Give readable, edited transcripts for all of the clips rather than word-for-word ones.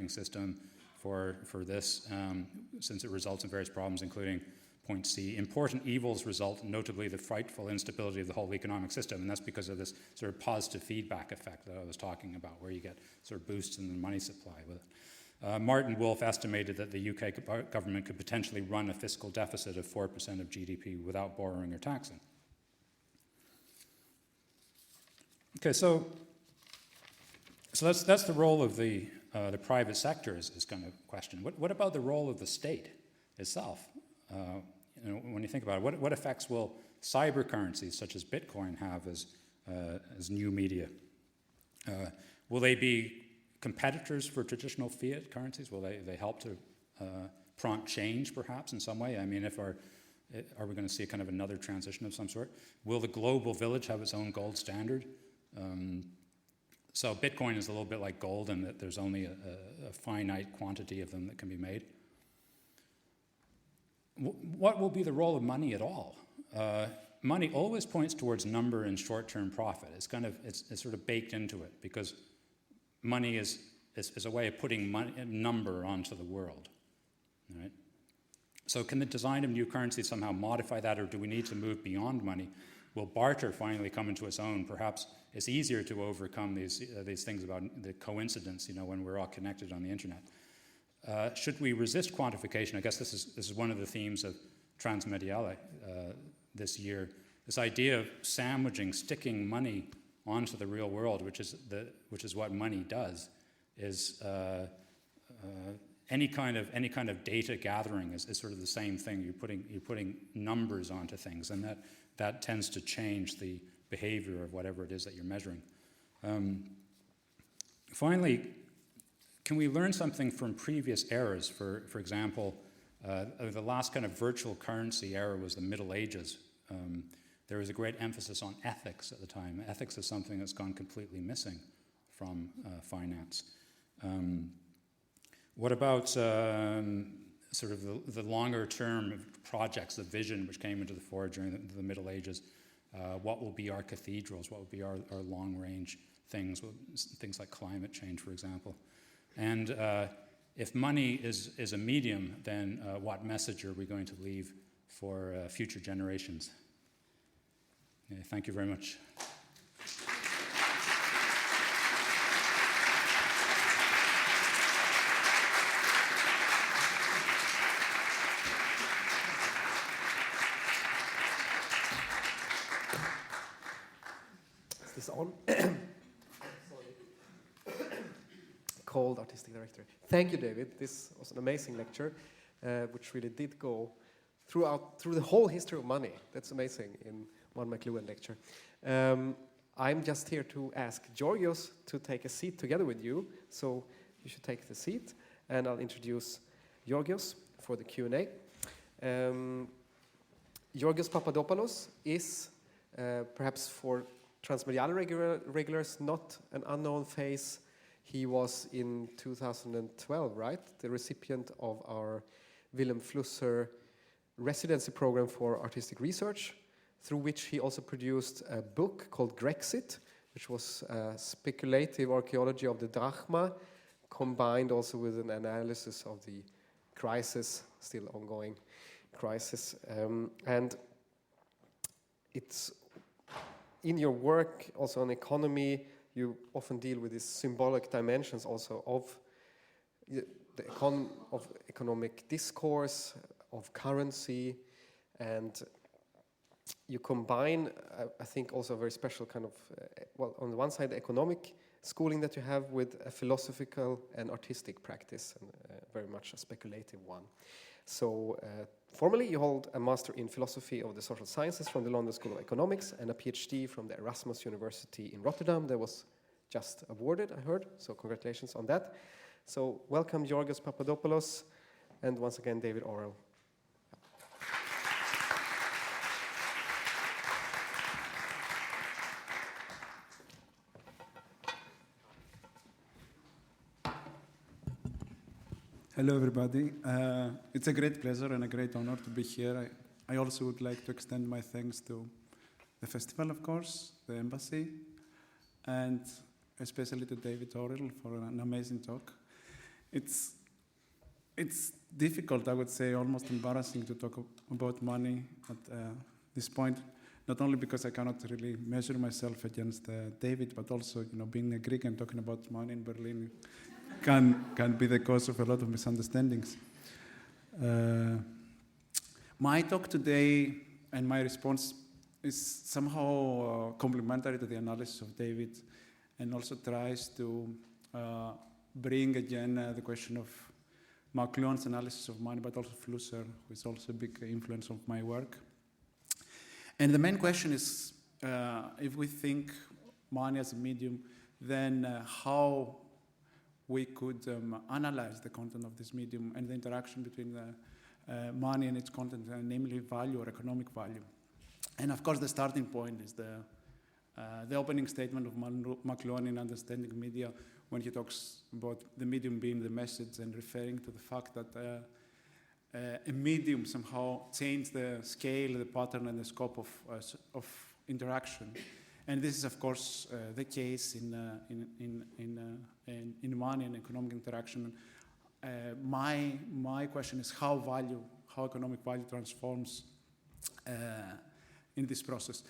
economic system for this, since it results in various problems, including point C. Important evils result, notably the frightful instability of the whole economic system, and that's because of this sort of positive feedback effect that I was talking about, where you get sort of boosts in the money supply with it. Martin Wolf estimated that the UK government could potentially run a fiscal deficit of 4% of GDP without borrowing or taxing. Okay, so that's the role of the private sector is kind of question. What about the role of the state itself? When you think about it, what effects will cyber currencies such as Bitcoin have as new media? Will they be competitors for traditional fiat currencies? Will they help to prompt change, perhaps, in some way? I mean, are we going to see kind of another transition of some sort? Will the global village have its own gold standard? So Bitcoin is a little bit like gold in that there's only a finite quantity of them that can be made. What will be the role of money at all? Money always points towards number and short-term profit. It's sort of baked into it, because money is a way of putting a number onto the world. Right? So can the design of new currency somehow modify that, or do we need to move beyond money? Will barter finally come into its own? Perhaps it's easier to overcome these things about the coincidence, when we're all connected on the internet. Should we resist quantification? I guess this is one of the themes of transmediale this year. This idea of sticking money onto the real world, which is what money does, is any kind of data gathering is sort of the same thing. You're putting numbers onto things, and that tends to change the behavior of whatever it is that you're measuring. Finally, can we learn something from previous eras? For example, the last kind of virtual currency era was the Middle Ages. There was a great emphasis on ethics at the time. Ethics is something that's gone completely missing from finance. What about sort of the longer term projects, the vision which came into the fore during the Middle Ages? What will be our cathedrals? What will be our long-range things like climate change, for example? And if money is a medium, then what message are we going to leave for future generations? Yeah, thank you very much. Is this on? Called Artistic Director. Thank you, David. This was an amazing lecture, which really did go through the whole history of money. That's amazing in one McLuhan lecture. I'm just here to ask Georgios to take a seat together with you. So you should take the seat, and I'll introduce Georgios for the Q&A. Georgios Papadopoulos is, perhaps for transmediale regulars, not an unknown face. He was in 2012, right? The recipient of our Willem Flusser residency program for artistic research, through which he also produced a book called Grexit, which was speculative archaeology of the drachma, combined also with an analysis of the crisis, still ongoing crisis. And it's in your work also on economy, you often deal with these symbolic dimensions also of of economic discourse, of currency, and you combine, I think, also a very special kind of, on the one side, the economic schooling that you have with a philosophical and artistic practice, and very much a speculative one. So, formally, you hold a Master in Philosophy of the Social Sciences from the London School of Economics and a PhD from the Erasmus University in Rotterdam that was just awarded, I heard, so congratulations on that. So, welcome Georgios Papadopoulos, and once again, David Orrell. Hello, everybody. It's a great pleasure and a great honor to be here. I also would like to extend my thanks to the festival, of course, the embassy, and especially to David Orrell for an amazing talk. it's difficult, I would say, almost embarrassing to talk about money at this point. Not only because I cannot really measure myself against David, but also, being a Greek and talking about money in Berlin can be the cause of a lot of misunderstandings. My talk today and my response is somehow complementary to the analysis of David, and also tries to bring again the question of McLuhan's analysis of money, but also Flusser, who is also a big influence of my work. And the main question is, if we think money as a medium, then how we could analyze the content of this medium and the interaction between the money and its content, namely value or economic value. And of course, the starting point is the opening statement of McLuhan in Understanding Media, when he talks about the medium being the message and referring to the fact that a medium somehow changed the scale, the pattern, and the scope of interaction. And this is, of course, the case in money and economic interaction. My question is how economic value transforms in this process.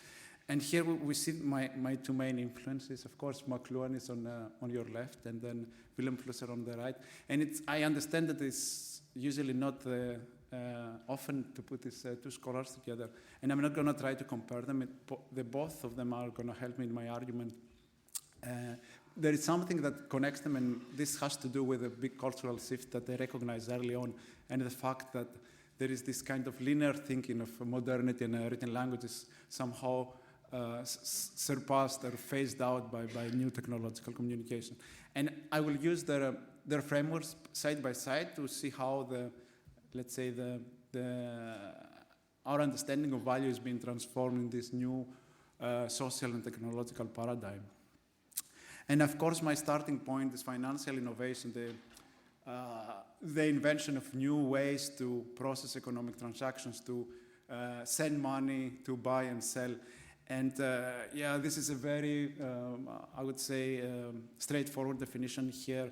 And here we see my two main influences. Of course, McLuhan is on your left, and then Willem Flusser on the right. And I understand that it's usually not often to put these two scholars together. And I'm not going to try to compare them. Both of them are going to help me in my argument. There is something that connects them, and this has to do with a big cultural shift that they recognized early on, and the fact that there is this kind of linear thinking of modernity and written languages somehow surpassed or phased out by new technological communication. And I will use their frameworks side by side to see how our understanding of value is being transformed in this new social and technological paradigm. And of course, my starting point is financial innovation, the invention of new ways to process economic transactions, to send money, to buy and sell. And this is a very, I would say, straightforward definition here.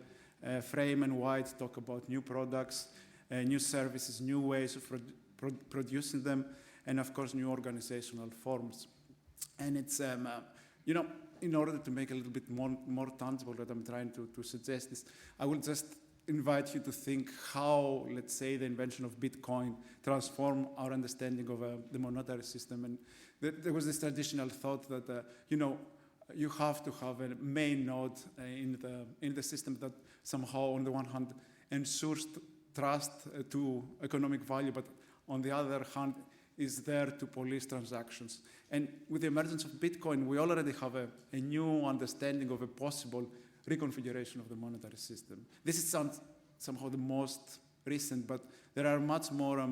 Frame and White talk about new products, new services, new ways of producing them, and of course, new organizational forms. And it's, in order to make a little bit more tangible what I'm trying to suggest is, I will just invite you to think how, let's say, the invention of Bitcoin transformed our understanding of the monetary system. And there was this traditional thought that, you have to have a main node in the system that somehow, on the one hand, ensures trust to economic value, but on the other hand, is there to police transactions. And with the emergence of Bitcoin, we already have a new understanding of a possible reconfiguration of the monetary system. This is somehow the most recent, but there are much more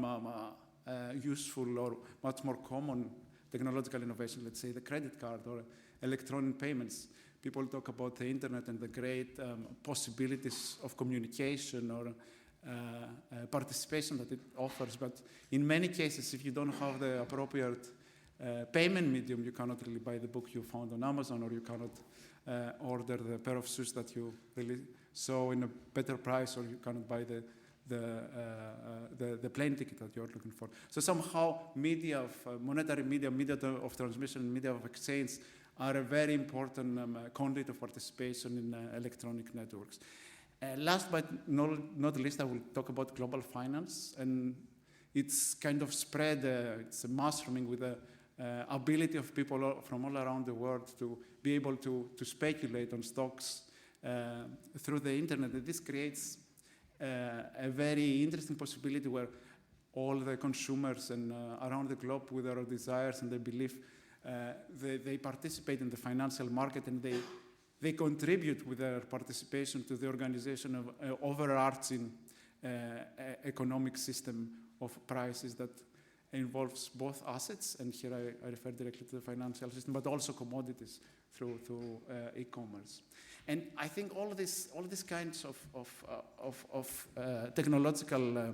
useful or much more common technological innovation, let's say the credit card or electronic payments. People talk about the internet and the great possibilities of communication or participation that it offers, but in many cases, if you don't have the appropriate payment medium, you cannot really buy the book you found on Amazon, or you cannot order the pair of shoes that you really saw in a better price, or you cannot buy the plane ticket that you're looking for. So somehow media of monetary media of transmission, media of exchange are a very important conduit of participation in electronic networks. Last but not least, I will talk about global finance, and it's kind of spread, it's a mushrooming with the ability of people from all around the world to be able to speculate on stocks through the internet. And this creates a very interesting possibility where all the consumers and around the globe, with their desires and their belief, they participate in the financial market, and they contribute with their participation to the organization of an overarching economic system of prices that involves both assets, and here I refer directly to the financial system, but also commodities through e-commerce. And I think all these kinds of technological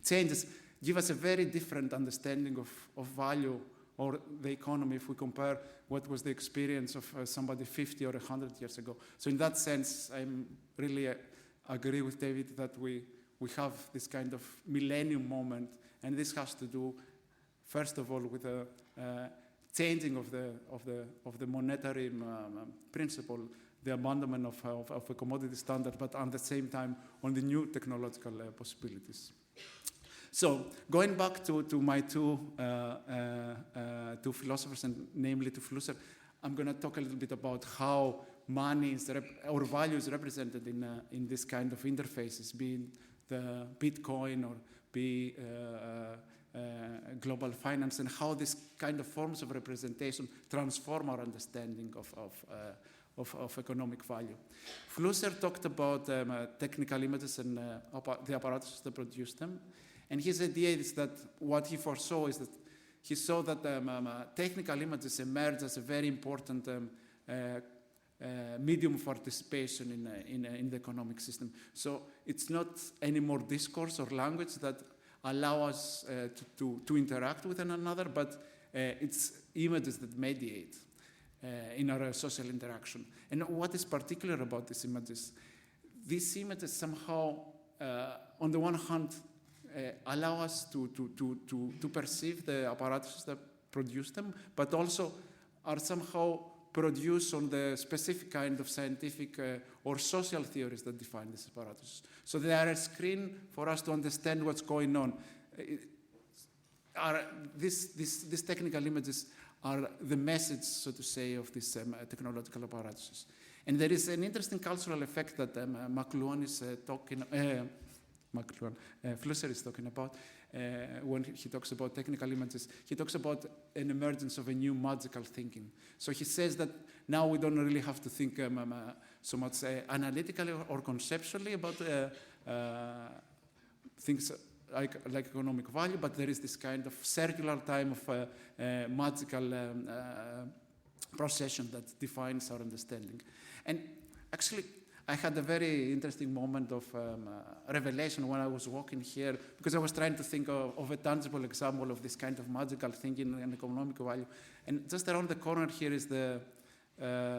changes give us a very different understanding of value or the economy if we compare what was the experience of somebody 50 or 100 years ago. So in that sense, I'm really agree with David that we have this kind of millennium moment, and this has to do, first of all, with the changing of the monetary principle, the abandonment of a commodity standard, but at the same time on the new technological possibilities. So going back to my two philosophers, and namely to Flusser, I'm going to talk a little bit about how money or value is represented in this kind of interfaces, be it the Bitcoin or be global finance, and how this kind of forms of representation transform our understanding of economic value. Flusser talked about technical images and the apparatus that produce them. And his idea is that what he foresaw is that he saw that technical images emerge as a very important medium of participation in the economic system. So it's not any more discourse or language that allow us to interact with one another, but it's images that mediate in our social interaction. And what is particular about these images somehow, on the one hand, allow us to perceive the apparatus that produce them, but also are somehow produced on the specific kind of scientific or social theories that define these apparatus. So they are a screen for us to understand what's going on. These technical images are the message, so to say, of these technological apparatuses. And there is an interesting cultural effect that Flusser is talking about when he talks about technical images. He talks about an emergence of a new magical thinking. So he says that now we don't really have to think so much analytically or conceptually about things like economic value, but there is this kind of circular time of magical procession that defines our understanding. And actually, I had a very interesting moment of revelation when I was walking here, because I was trying to think of a tangible example of this kind of magical thinking and economic value. And just around the corner here is the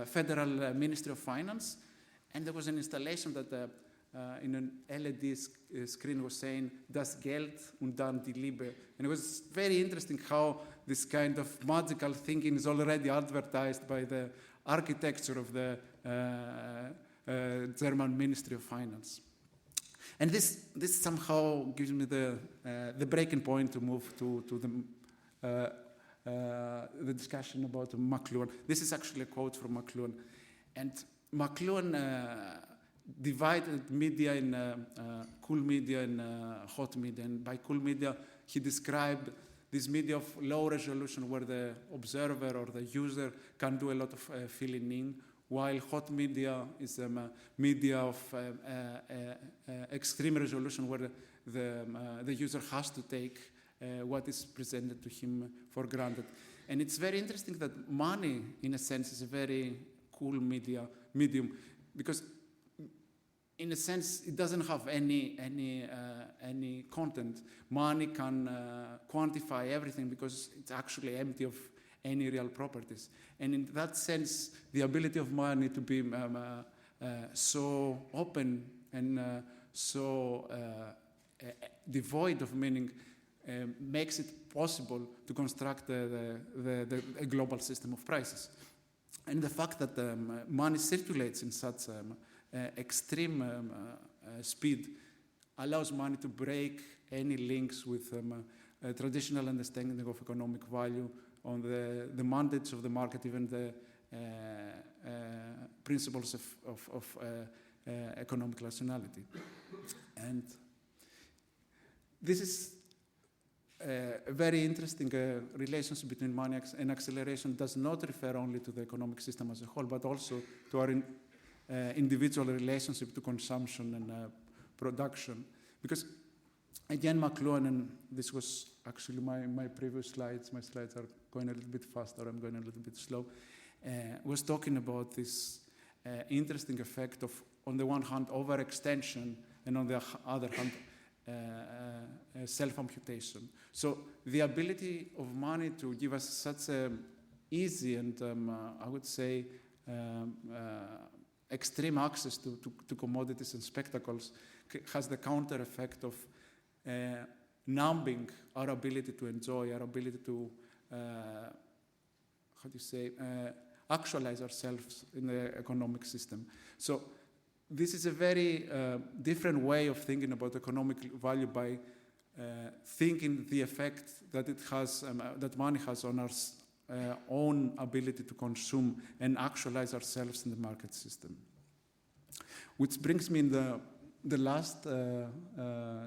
Federal Ministry of Finance, and there was an installation that in an LED screen was saying, "Das Geld und dann die Liebe." And it was very interesting how this kind of magical thinking is already advertised by the architecture of the German Ministry of Finance. And this somehow gives me the breaking point to move to the discussion about McLuhan. This is actually a quote from McLuhan. And McLuhan divided media in cool media and hot media. And by cool media, he described this media of low resolution where the observer or the user can do a lot of filling in, while hot media is media of extreme resolution where the user has to take what is presented to him for granted. And it's very interesting that money, in a sense, is a very cool medium, because in a sense, it doesn't have any content. Money can quantify everything because it's actually empty of any real properties. And in that sense, the ability of money to be so open and so devoid of meaning makes it possible to construct a global system of prices. And the fact that money circulates in such extreme speed allows money to break any links with traditional understanding of economic value on the mandates of the market, even the principles of economic rationality. And this is a very interesting relationship between money and acceleration. Does not refer only to the economic system as a whole, but also to our individual relationship to consumption and production. Because again, McLuhan, and this was actually my previous slides, my slides are going a little bit faster, I'm going a little bit slow, was talking about this interesting effect of, on the one hand, overextension, and on the other hand, self-amputation. So the ability of money to give us such a easy and, I would say, extreme access to commodities and spectacles has the counter effect of numbing our ability to enjoy, our ability to, actualize ourselves in the economic system. So this is a very different way of thinking about economic value by thinking the effect that it has, that money has on our own ability to consume and actualize ourselves in the market system. Which brings me in the last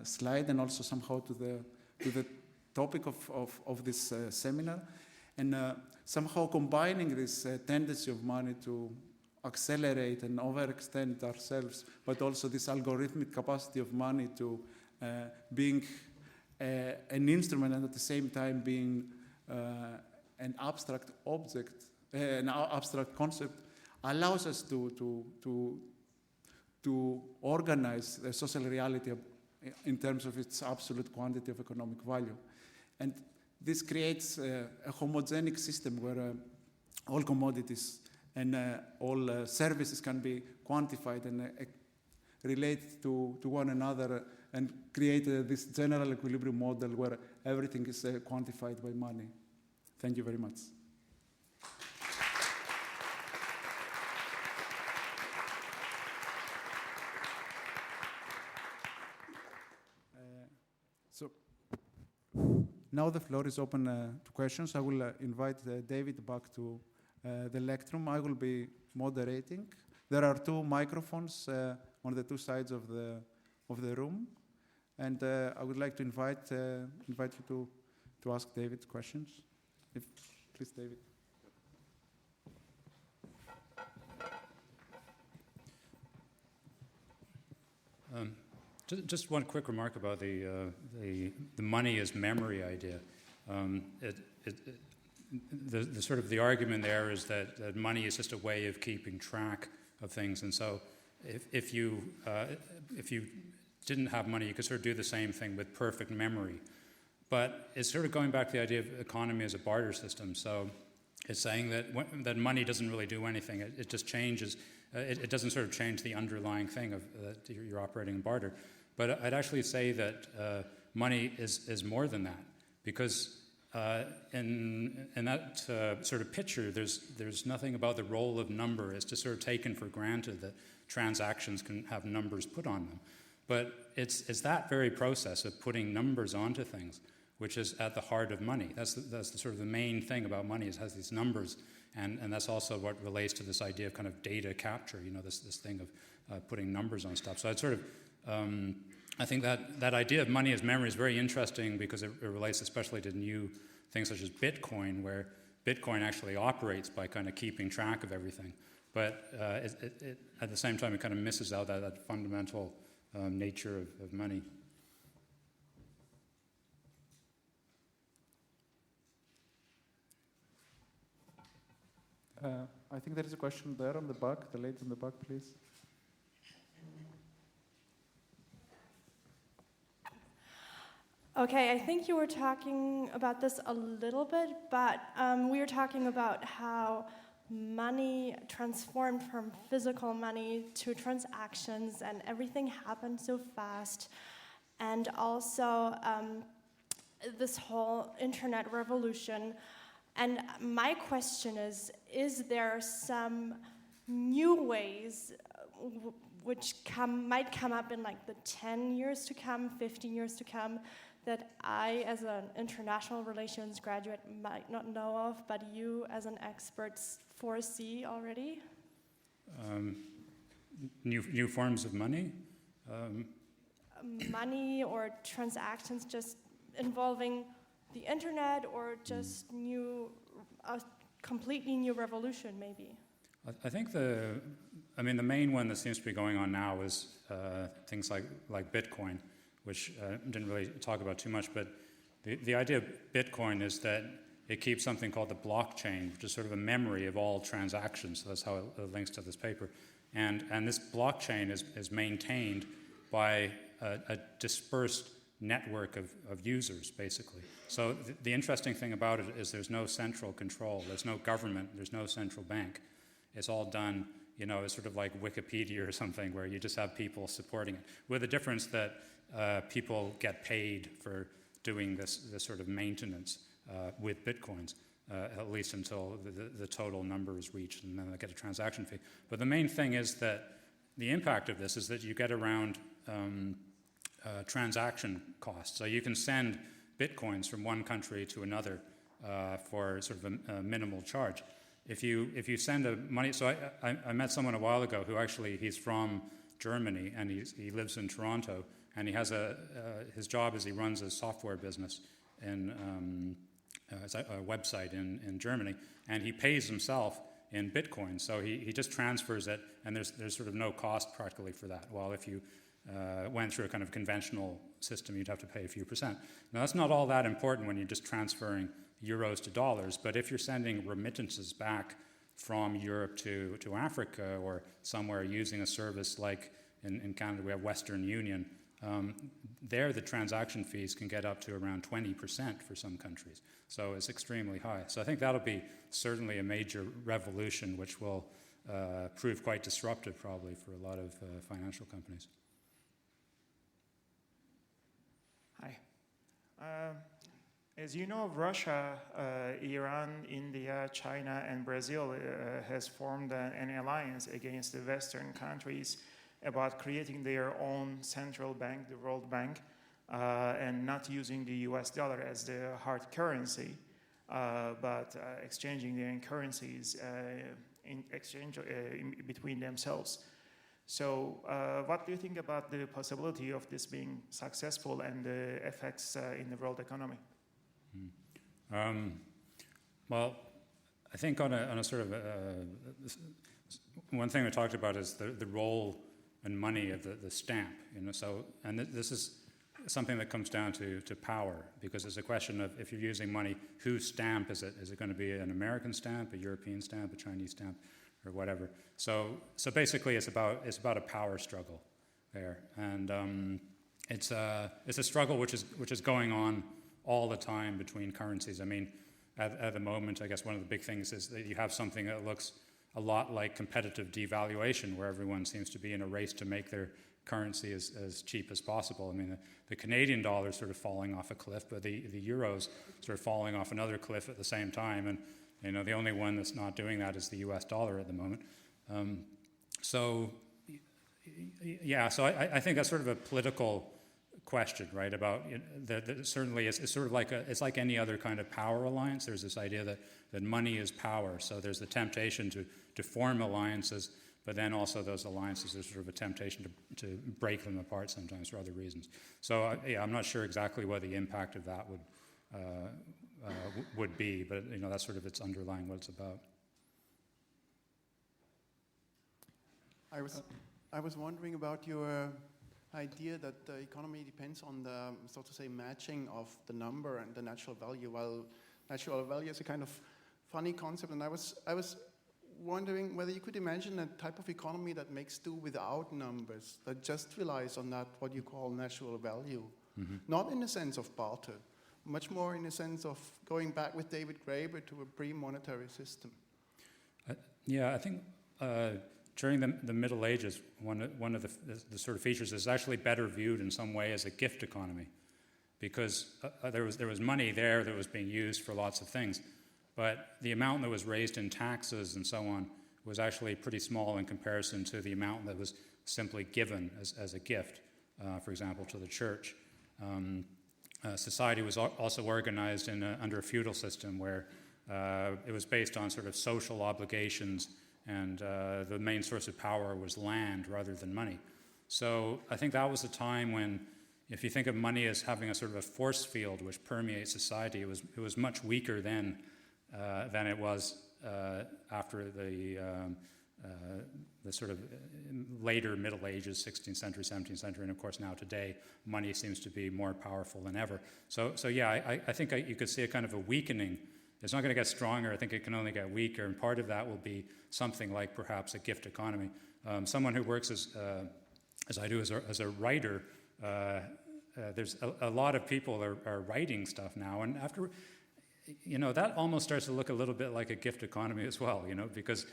slide, and also somehow to the topic of this seminar, and somehow combining this tendency of money to accelerate and overextend ourselves, but also this algorithmic capacity of money to being an instrument and at the same time being an abstract object, an abstract concept, allows us to organize the social reality in terms of its absolute quantity of economic value. And this creates a homogenic system where all commodities and all services can be quantified and relate to one another and create this general equilibrium model where everything is quantified by money. Thank you very much. So now the floor is open to questions. I will invite David back to the lectrum. I will be moderating. There are 2 microphones on the 2 sides of the room, and I would like to invite you to ask David questions. Please, David. Just one quick remark about the money as memory idea. The sort of the argument there is that money is just a way of keeping track of things, and so if you didn't have money, you could sort of do the same thing with perfect memory. But it's sort of going back to the idea of economy as a barter system. So it's saying that money doesn't really do anything. It just changes. It doesn't sort of change the underlying thing of that you're operating in barter. But I'd actually say that money is more than that, because in that sort of picture, there's nothing about the role of number. It's just sort of taken for granted that transactions can have numbers put on them. But it's that very process of putting numbers onto things which is at the heart of money. That's the sort of the main thing about money, is it has these numbers, and that's also what relates to this idea of kind of data capture, this thing of putting numbers on stuff. So it's sort of, I think that idea of money as memory is very interesting, because it relates especially to new things such as Bitcoin, where Bitcoin actually operates by kind of keeping track of everything. But at the same time, it kind of misses out that fundamental nature of money. I think there is a question there on the back. The lady in the back, please. Okay, I think you were talking about this a little bit, but we were talking about how money transformed from physical money to transactions, and everything happened so fast. And also this whole internet revolution. And my question is there some new ways which might come up in like the 10 years to come, 15 years to come, that I, as an international relations graduate, might not know of, but you, as an expert, foresee already? New forms of money? Money or transactions just involving the internet, or just a completely new revolution, maybe? I think the main one that seems to be going on now is things like Bitcoin, which I didn't really talk about too much, but the idea of Bitcoin is that it keeps something called the blockchain, which is sort of a memory of all transactions. So that's how it links to this paper. And this blockchain is maintained by a dispersed network of users, basically. So the interesting thing about it is there's no central control, there's no government, there's no central bank. It's all done, is sort of like Wikipedia or something, where you just have people supporting it, with the difference that people get paid for doing this sort of maintenance with Bitcoins, at least until the total number is reached, and then they get a transaction fee. But the main thing is that the impact of this is that you get around transaction costs. So you can send Bitcoins from one country to another for sort of a minimal charge. If you send money, so I met someone a while ago who actually, he's from Germany, and he lives in Toronto, and he has his job is he runs a software business in a website in Germany, and he pays himself in Bitcoin. So he just transfers it, and there's sort of no cost practically for that. While if you went through a kind of conventional system, you'd have to pay a few percent. Now, that's not all that important when you're just transferring euros to dollars, but if you're sending remittances back from Europe to Africa or somewhere using a service like in Canada, we have Western Union, there the transaction fees can get up to around 20% for some countries. So it's extremely high. So I think that'll be certainly a major revolution, which will prove quite disruptive probably for a lot of financial companies. Hi. As you know, Russia, Iran, India, China, and Brazil has formed an alliance against the Western countries about creating their own central bank, the World Bank, and not using the US dollar as the hard currency, but exchanging their currencies in between themselves. So what do you think about the possibility of this being successful and the effects in the world economy? Well, I think on a sort of one thing we talked about is the role and money of the stamp, So, and this is something that comes down to power, because it's a question of, if you're using money, whose stamp is it? Is it going to be an American stamp, a European stamp, a Chinese stamp, or whatever? So basically, it's about a power struggle there, and it's a struggle which is going on all the time between currencies. I mean, at the moment, I guess one of the big things is that you have something that looks a lot like competitive devaluation, where everyone seems to be in a race to make their currency as cheap as possible. I mean, the Canadian dollar is sort of falling off a cliff, but the euro's sort of falling off another cliff at the same time. And the only one that's not doing that is the US dollar at the moment. So I think that's sort of a political question, right? About that certainly it's sort of like it's like any other kind of power alliance. There's this idea that money is power. So there's the temptation to form alliances, but then also those alliances, there's sort of a temptation to break them apart sometimes for other reasons. So I'm not sure exactly what the impact of that would be, but that's sort of its underlying what it's about. I was wondering about your idea that the economy depends on the, so to say, matching of the number and the natural value. While natural value is a kind of funny concept, and I was wondering whether you could imagine a type of economy that makes do without numbers, that just relies on that, what you call natural value. Mm-hmm. Not in the sense of barter, much more in the sense of going back with David Graeber to a pre-monetary system. I think during the Middle Ages, one of the sort of features is actually better viewed in some way as a gift economy, because there was money there that was being used for lots of things, but the amount that was raised in taxes and so on was actually pretty small in comparison to the amount that was simply given as a gift, for example, to the church. Society was also organized under a feudal system where it was based on sort of social obligations, and the main source of power was land rather than money. So I think that was a time when, if you think of money as having a sort of a force field which permeates society, it was much weaker then than it was after the sort of later Middle Ages, 16th century, 17th century, and of course now today, money seems to be more powerful than ever. So I think you could see a kind of a weakening. It's not going to get stronger. I think it can only get weaker, and part of that will be something like perhaps a gift economy. Someone who works as I do as a writer, there's a lot of people are writing stuff now, and after, that almost starts to look a little bit like a gift economy as well, because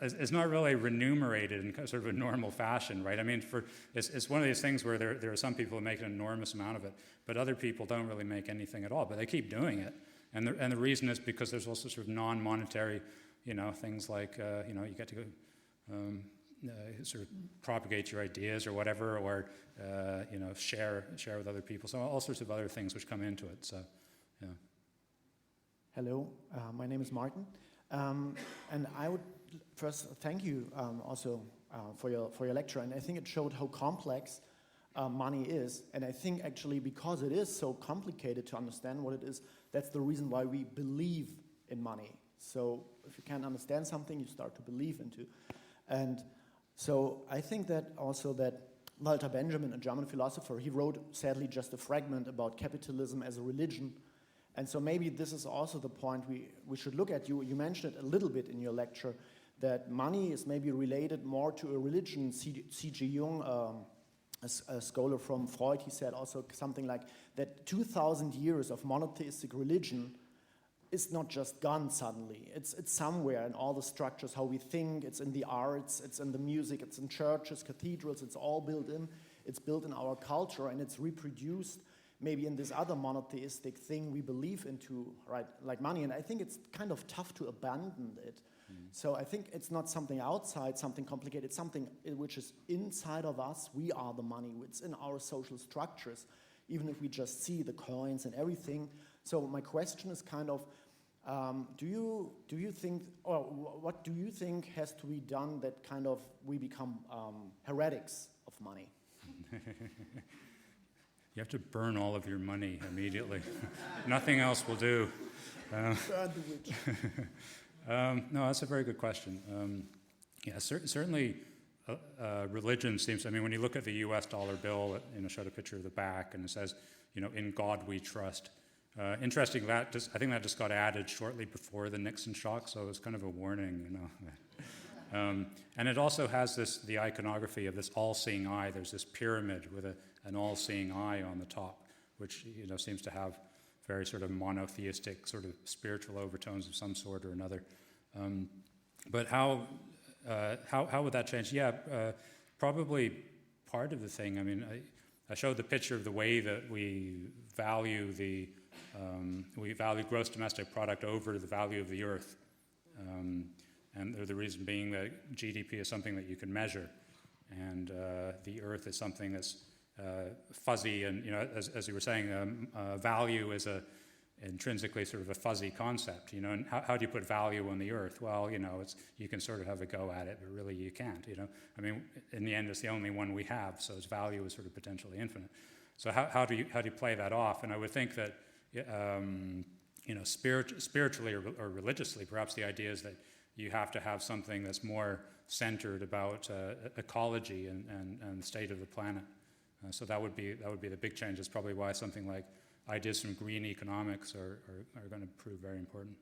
it's not really remunerated in sort of a normal fashion, right? I mean, it's one of these things where there are some people who make an enormous amount of it, but other people don't really make anything at all, but they keep doing it. And the reason is because there's also sort of non-monetary, things like, you get to go sort of propagate your ideas or whatever, or, share with other people. So all sorts of other things which come into it, so, yeah. Hello, my name is Martin, and I would first thank you also for your lecture, and I think it showed how complex money is, and I think actually because it is so complicated to understand what it is, that's the reason why we believe in money. So if you can't understand something, you start to believe into, and so I think that also that Walter Benjamin, a German philosopher, he wrote sadly just a fragment about capitalism as a religion. And so maybe this is also the point we should look at. You mentioned it a little bit in your lecture, that money is maybe related more to a religion. C.G. Jung, a scholar from Freud, he said also something like that 2,000 years of monotheistic religion is not just gone suddenly. It's somewhere in all the structures, how we think, it's in the arts, it's in the music, it's in churches, cathedrals, it's all built in. It's built in our culture and it's reproduced maybe in this other monotheistic thing we believe into, right, like money. And I think it's kind of tough to abandon it. So I think it's not something outside, something complicated, it's something which is inside of us. We are the money, it's in our social structures, even if we just see the coins and everything. So my question is kind of, do you think, or what do you think has to be done that kind of we become heretics of money? You have to burn all of your money immediately. Nothing else will do. Burn the witch. No, that's a very good question. Certainly religion seems, I mean, when you look at the US dollar bill, it showed a picture of the back and it says, in God we trust. Interesting, I think that just got added shortly before the Nixon shock, so it was kind of a warning, and it also has the iconography of this all-seeing eye. There's this pyramid with an all-seeing eye on the top, which seems to have very sort of monotheistic, sort of spiritual overtones of some sort or another. But how would that change? Yeah, probably part of the thing. I mean, I showed the picture of the way that we value gross domestic product over the value of the earth. And the reason being that GDP is something that you can measure, and the earth is something that's fuzzy, and as you were saying, value is intrinsically sort of a fuzzy concept. And how do you put value on the earth? Well, you can sort of have a go at it, but really you can't. I mean, in the end, it's the only one we have, so its value is sort of potentially infinite. So how do you play that off? And I would think that spiritually or religiously, perhaps the idea is that you have to have something that's more centered about ecology and the state of the planet. So that would be the big change. That's probably why something like ideas from green economics are going to prove very important.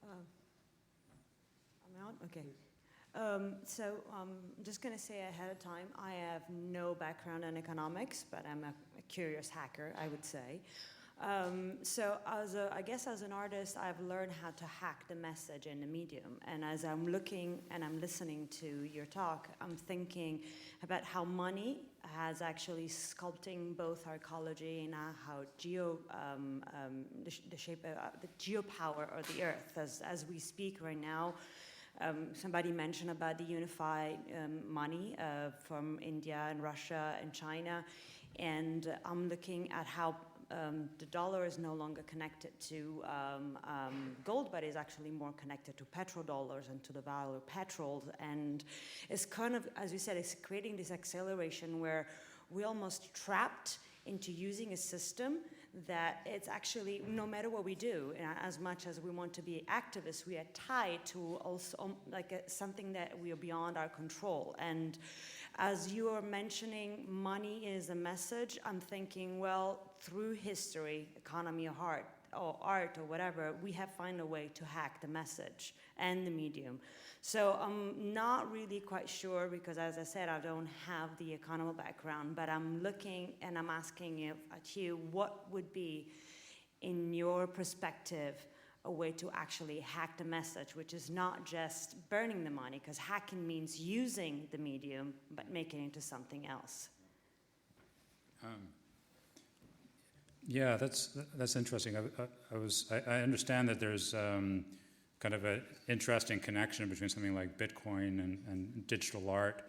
I'm out? Okay. So I'm just going to say ahead of time, I have no background in economics, but I'm a curious hacker, I would say. So I guess as an artist, I've learned how to hack the message in the medium. And as I'm looking and I'm listening to your talk, I'm thinking about how money has actually sculpting both our ecology and how the shape of the geopower of the earth. As we speak right now, somebody mentioned about the unified money from India and Russia and China. And I'm looking at how the dollar is no longer connected to gold, but is actually more connected to petrodollars and to the value of petrol. And it's kind of, as you said, it's creating this acceleration where we're almost trapped into using a system that it's actually, no matter what we do, as much as we want to be activists, we are tied to also something that we are beyond our control. And as you are mentioning, money is a message, I'm thinking, well, through history, economy of heart, or art or whatever, we have found a way to hack the message and the medium. So I'm not really quite sure, because as I said, I don't have the economic background, but I'm looking and I'm asking at you, what would be, in your perspective, a way to actually hack the message, which is not just burning the money, because hacking means using the medium, but making it into something else. Yeah, that's interesting. I understand that there's kind of an interesting connection between something like Bitcoin and digital art.